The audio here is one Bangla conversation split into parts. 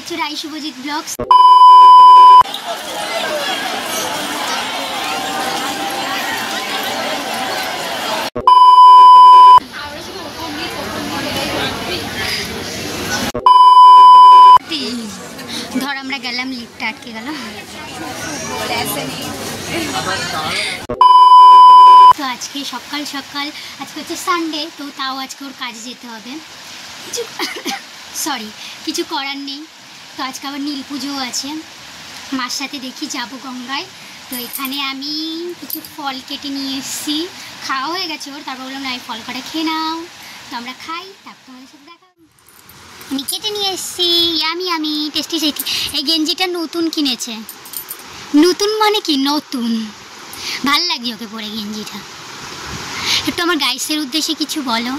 দেখছো রাই শুভজিৎ ব্লগস। ধর আমরা গেলাম, লিফটটা আটকে গেল। তো আজকে সকাল সকাল, আজকে হচ্ছে সানডে, তো তাও আজকে ওর কাজে যেতে হবে, কিছু করার নেই। তো আজকে আবার নীল পুজোও আছে, মার সাথে দেখি যাবো গঙ্গায়। তো এখানে আমি কিছু ফল কেটে নিয়ে এসেছি, খাওয়া হয়ে গেছে ওর, তারপর বললাম না এই ফল কটা খেয়ে নাও, তো আমরা খাই, তারপর তোমাদের সাথে দেখা। আমি কেটে নিয়ে এসেছি, আমি টেস্টি সেটি। এই গেঞ্জিটা নতুন কিনেছে, নতুন মানে কি নতুন, ভাল লাগছে ওকে পরে গেঞ্জিটা। একটু আমার গাইসের উদ্দেশ্যে কিছু বলো।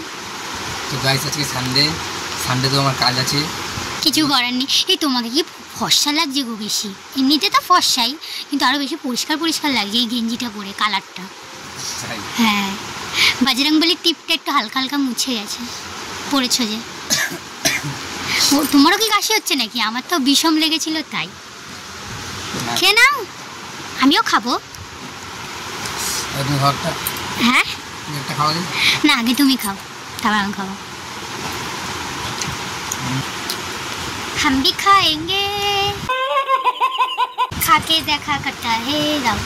তো গাইস আজকে সানডে তো আমার কাজ আছে, কিছু করার নেই। এই তোমাকে কি ফর্সা লাগছে গো বেশি, এমনিতে তো ফর্সাই, কিন্তু আরও বেশি পরিষ্কার লাগছে এই গেঞ্জিটা পরে, কালারটা। হ্যাঁ, বাজরংবলীর টিপটা একটু হালকা হালকা মুছে গেছে, পড়েছ যে। তোমারও কি কাশি হচ্ছে নাকি? আমার তো বিষম লেগেছিল তাই। খেয়ে নাও, আমিও খাবো। হ্যাঁ না, আগে তুমি খাও, তারপর আমি খাবো। हम भी खाएंगे, खाके देखा करता है। जाओ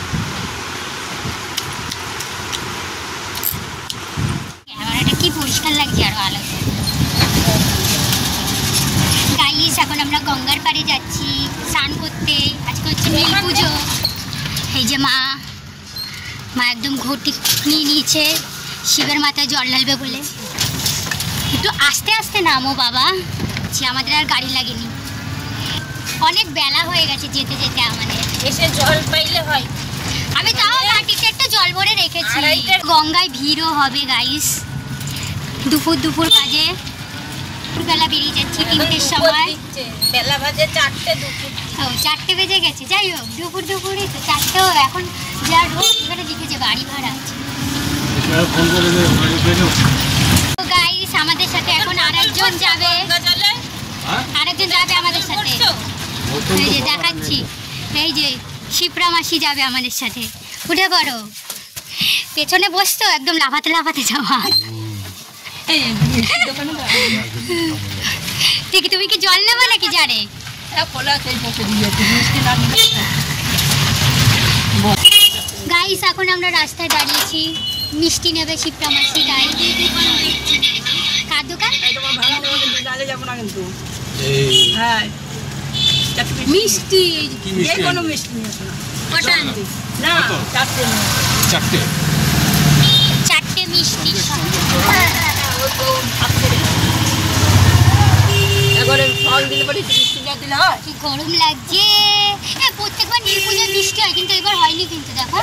ক্যামেরাটা কি পরিষ্কার লাগছে আরো আলো। গাইস এখন আমরা গঙ্গার পাড়ে যাচ্ছি স্নান করতে, আজকে হচ্ছে নীল পুজো। এই যে মা একদম ঘটি নিয়ে নিয়েছে, শিবের মাথায় জল ঢালবে বলে। একটু আস্তে আস্তে নামো বাবা, আমাদের আর গাড়ি লাগেনি, অনেক বেলা হয়ে গেছে যেতে যেতে আমাদের। এসে জল পাইলে হয়। আমি তাও বাটিতে একটা জল ভরে রেখেছি। গঙ্গায় ভিড়ও হবে গাইস, দুপুর বাজে, দুপুরবেলা বেরিয়ে যাচ্ছি 3টের সময়। বেলা বাজে 4টে, দুপুর 4টে বেজে গেছে। যাই হোক দুপুরে তো 4টেও এখন যা রোদ, এখানে লিখেছে বাড়ি ভাড়া আছে। তো গাইস আমাদের সাথে এখন আরেকজন যাবে আমাদের সাথে। এই যে দেখাচ্ছি, এই যে শিপ্রা মাসি যাবে আমাদের সাথে। উঠে পড়ো, পেছনে বসতো, একদম লাফাতে যাওয়া। ঠিক, তুমি কি জল নেবো নাকি জারে? গাইস এখন আমরা রাস্তায় দাঁড়িয়েছি, মিষ্টি নেবে শিপ্রা মাসি, তাই। কার দোকান? হ্যাঁ মিষ্টি, যে কোনো মিষ্টি না, 4টে মিষ্টি। ফল দিলে পরে মিষ্টি দিলে হয়। কি গরম লাগছে। প্রত্যেকবার নীল পুজোয় বৃষ্টি হয়, কিন্তু এবার হয়নি। কিন্তু দেখো,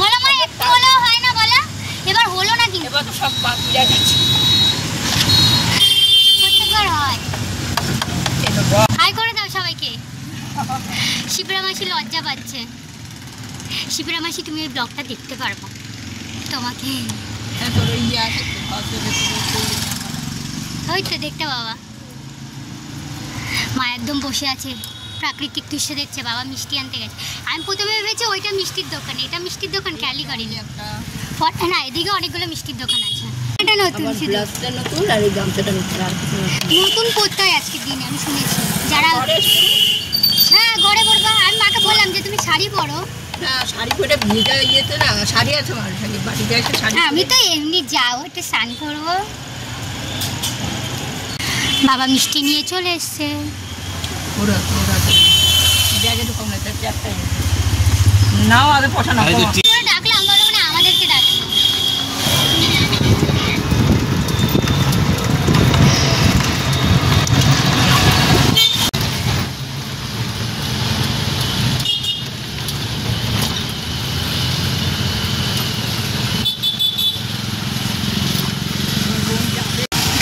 বলো মা, একটু হলেও হয় না বলো? এবার হলো না, কিন্তু এবার তো সব বাকিরা গেছে, প্রত্যেকবার হয়। হাই করে দাও সবাইকে। শিপ্রা মাসি লজ্জা পাচ্ছে। শিপ্রা মাসি তুমি এই ব্লগটা দেখতে পারবো তোমাকে, ওই তো দেখতে বাবা। মা একদম বসে আছে, প্রাকৃতিক দৃশ্য দেখছে, বাবা মিষ্টি আনতে গেছে। আমি প্রথমে ভেবেছি ওইটা মিষ্টির দোকান, এটা মিষ্টির দোকান, খেয়ালই করিনি। না, এদিকে অনেকগুলো মিষ্টির দোকান আছে। এটা নতুন কোথায় আজকের দিনে আমি শুনেছি, যারা হ্যাঁ ঘরে পরবা। আমি মাকে বললাম যে তুমি শাড়ি পরো। শাড়ি পরে ভিজা ইয়েতে না, শাড়ি আছে বাড়িতে এসে শাড়ি। আমি তো এমনি যাও, একটু স্নান করবো। বাবা মিষ্টি নিয়ে চলে এসছে। নাও আগে পছন্দ ডাকলাম, বলো না আমাদেরকে ডাকলো।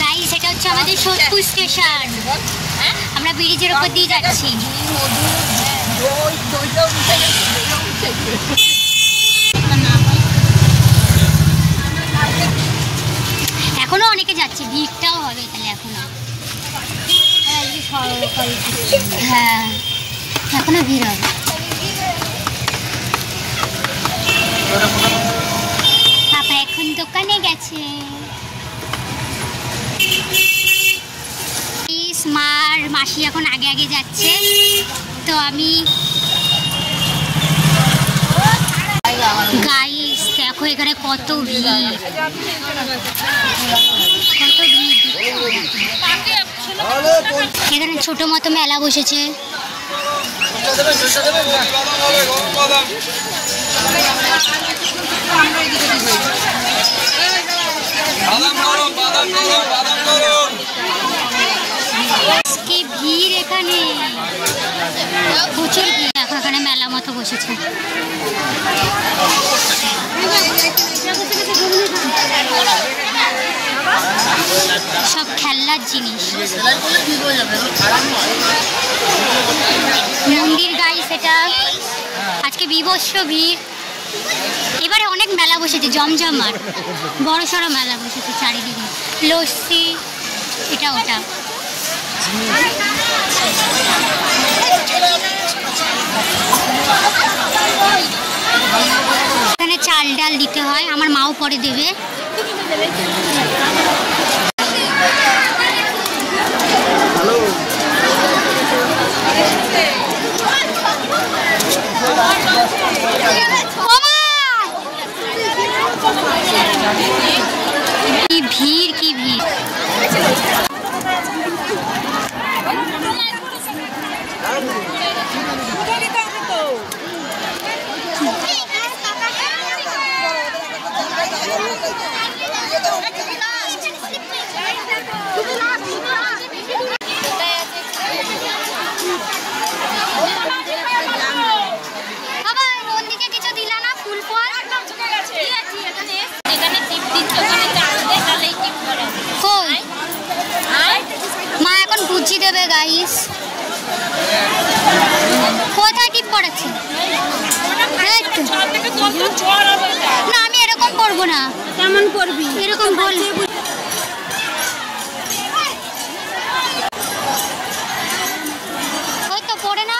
গাইস এটা হচ্ছে আমাদের সোদপুর স্টেশন, আমরা ব্রিজের উপর দিয়ে যাচ্ছি। এখনো অনেকে যাচ্ছে, ভিড়টাও হবে তাহলে এখনো। হ্যাঁ এখনো ভিড় হবে। পাপা এখন দোকানে গেছে। মার মাসি এখন আগে আগে যাচ্ছে, তো আমি গাইস দেখো এখানে কত ভিড়, কত ভিড়। এখানে ছোট মতো মেলা বসেছে। আজকে ভিড় এখানে প্রচুর ভিড়। দেখো এখানে মেলা মতো বসেছে। সব খেলনার জিনিস, মন্দির গাইস এটা। আজকে বিভৎস ভিড়। এবারে অনেক মেলা বসেছে, জমজমাট বড় সড়ো মেলা বসেছে চারিদিকে। লস্যি এটা ওটা। এখানে চাল ডাল দিতে হয়, আমার মাও পরে দেবে। কি ভিড়, কি ভিড়। মা এখন বুঝিয়ে দেবে গাইস। কোথায় টিপ পড়েছে? না আমি এরকম করবো না। কেমন করবি? এরকম বল। ওই তো পড়ে না।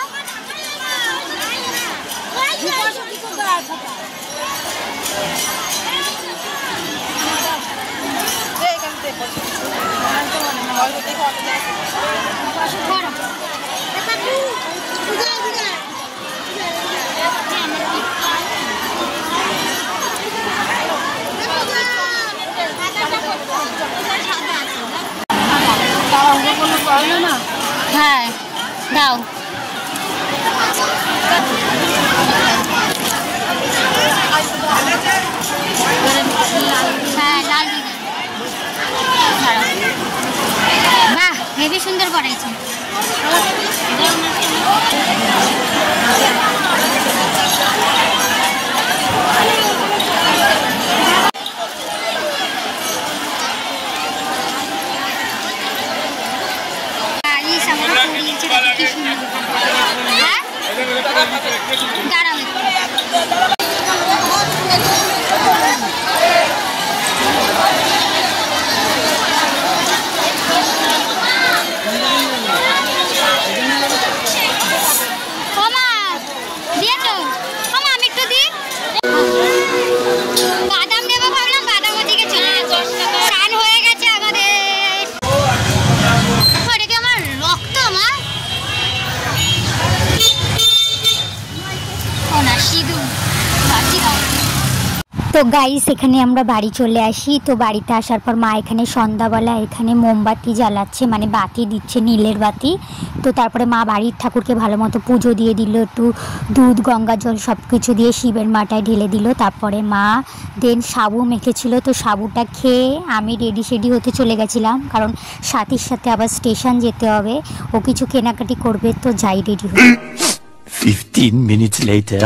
হ্যাঁ দাও। হ্যাঁ লাল দিদি। বাহ হেবি সুন্দর পড়াইছে। দাঁড়াও বাদাম দেবো ভাবলাম, বাদাম ওদিকে চলে গেছে। স্নান হয়ে গেছে আমাদের। এটা কি আমার রক্ত? মা ও না সিঁদুর। তো গাইস এখানে আমরা বাড়ি চলে আসি। তো বাড়িতে আসার পর মা এখানে সন্ধ্যাবেলা এখানে মোমবাতি জ্বালাচ্ছে, মানে বাতি দিচ্ছে, নীলের বাতি। তো তারপরে মা বাড়ির ঠাকুরকে ভালো মতো পুজো দিয়ে দিল, একটু দুধ গঙ্গা জল সব কিছু দিয়ে শিবের মাটায় ঢেলে দিল। তারপরে মা দেন সাবু মেখেছিল, তো সাবুটা খেয়ে আমি রেডি সেডি হতে চলে গেছিলাম, কারণ সাথীর সাথে আবার স্টেশন যেতে হবে, ও কিছু কেনাকাটি করবে। তো যাই রেডি হয়ে। 15 minutes later.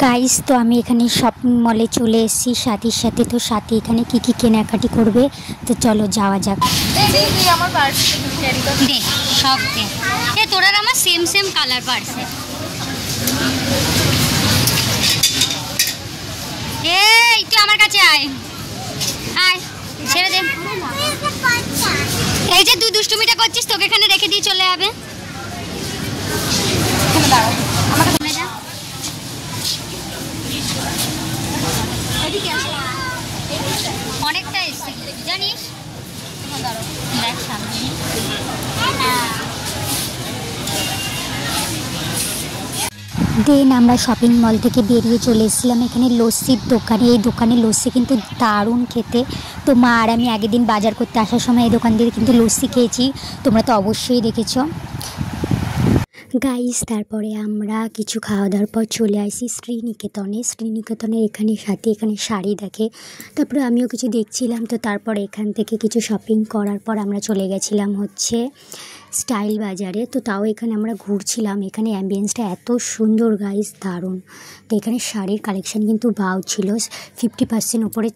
গাইস তো আমি এখানে শপিং মলে চলে এসেছি সাথীর সাথে। তো সাথী এখানে কি কি কেনাকাটি করবে, তো চলো যাওয়া যাক। দে সব দে। এ তোরা আমার সেম সেম কালার পার্সে। এই তুই আমার কাছে আয়, আয় ছেড়ে দে। এই যে তুই দুষ্টুমিটা করছিস, তোকে এখানে রেখে দিয়ে চলে যাবে। আমাকে শুনে যা। অনেকটা এসছে জানিস, দেখ সামনে। দেন আমরা শপিং মল থেকে বেরিয়ে চলে এসেছিলাম এখানে লস্যির দোকানে। এই দোকানে লস্যি কিন্তু দারুণ খেতে। তো মা আর আমি আগের দিন বাজার করতে আসার সময় এই দোকান থেকে কিন্তু লস্যি খেয়েছি, তোমরা তো অবশ্যই দেখেছ গাইস। তারপরে আমরা কিছু খাওয়া দাওয়ার পর চলে আসি শ্রীনিকেতনের এখানে সাথে এখানে শাড়ি দেখে। তারপরে আমিও কিছু দেখছিলাম। তো তারপরে এখান থেকে কিছু শপিং করার পর আমরা চলে গেছিলাম হচ্ছে স্টাইল বাজারে। তো তাও এখানে আমরা ঘুরছিলাম। এখানে অ্যাম্বিয়েন্সটা এত সুন্দর গাইস, দারুণ। তো এখানে শাড়ির কালেকশান কিন্তু বাউ ছিল, 50% ওপরে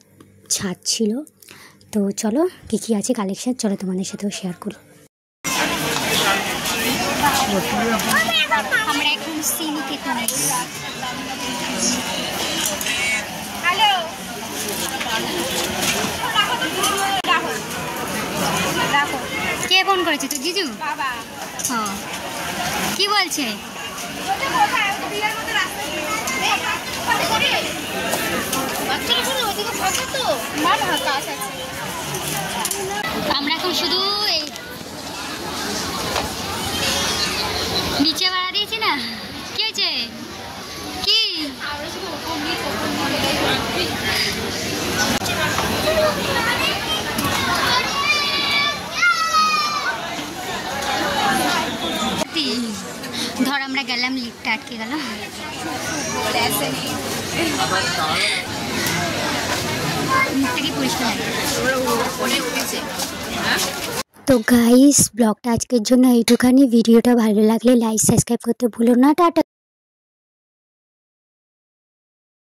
ছাড় ছিল। তো চলো কী কী আছে কালেকশান, চলো তোমাদের সাথেও শেয়ার করি। আমরা এখন শ্রীনিকেতনে। কে ফোন করেছে তো জিজু? ও কি বলছে? আমরা এখন শুধু এই নিচে বাড়া দিয়েছি না, কি হয়েছে কি? ধর আমরা গেলাম, লিফটটা আটকে গেল। তো গাইস ব্লগটা আজকের জন্য এইটুখানি। ভিডিওটা ভালো লাগলে লাইক সাবস্ক্রাইব করতে ভুলো না। টাটা।